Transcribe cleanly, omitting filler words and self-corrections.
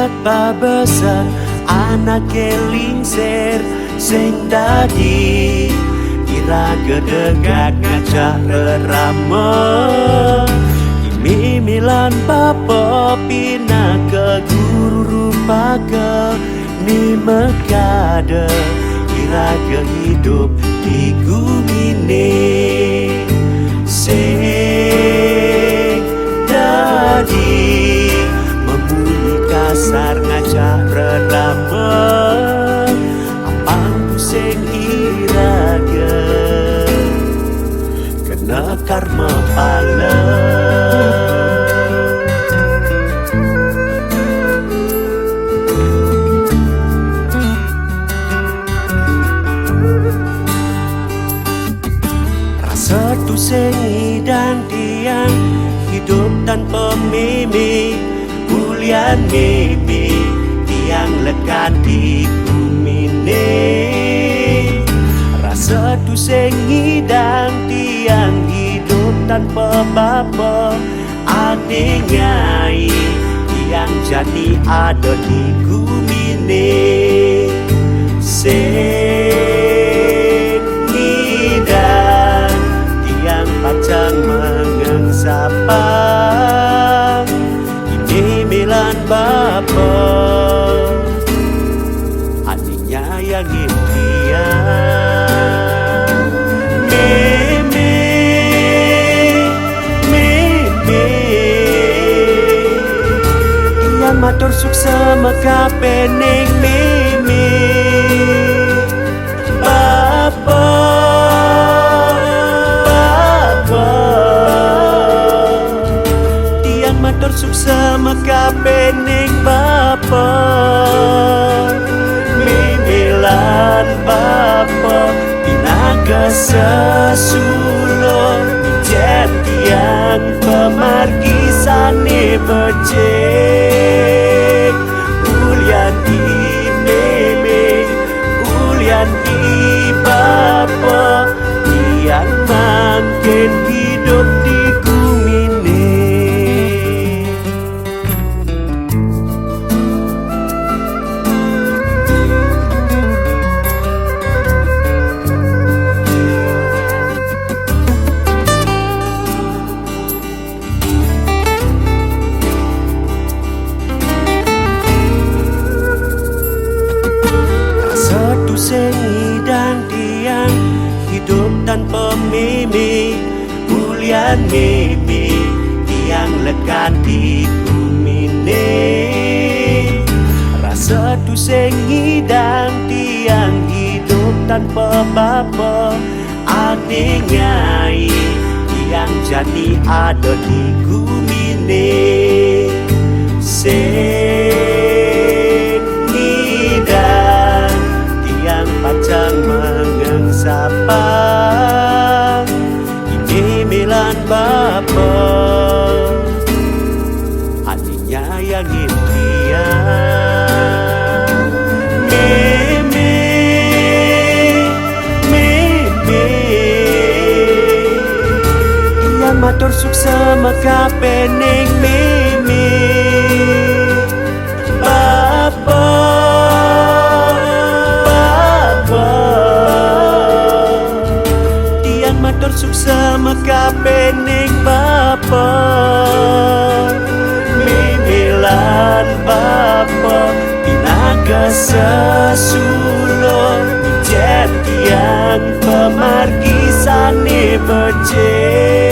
ket babesar anak kelingser sing dadi kira gedegak ngajak rerama mimilan bapa pina ke guru rupa ke ni mekade kira ke hidup di gumine sing dadi membunyi kasar ngajak rerama apang sing iraga kena karma pala rasa tu sing dan tiang hidup tanpa mimpi bulian mimpi tiang lekat di bumine rasa tu sing dan tiang hidup tanpa bapa ane ngai tiang jadi ada di gumine sing dan tiang pacang mengengsapang ini milan bapa aninya yang impian yang matur suksa maka pening mimi bapa tiang matur suksa maka pening bapa mimilan bapa pinaga sesulur jentian pemargisane becek ulian di meme ulian di bapa yang makin hidup di gumine satu seni dan tiang hidup tanpa mimpi bulian mimpi tiang lekat di bumine rasa tu sengi dan tiang hidup tanpa bapa ane ngai tiang jadi ada di gumine sengi dan tiang pacang mengengsapang ini milan bapa aninya yang impian yang matur suksa maka pening mimi bapa matur suksa maka pening bapa mimilan bapa pinaga sesulur jentian pemargisane becek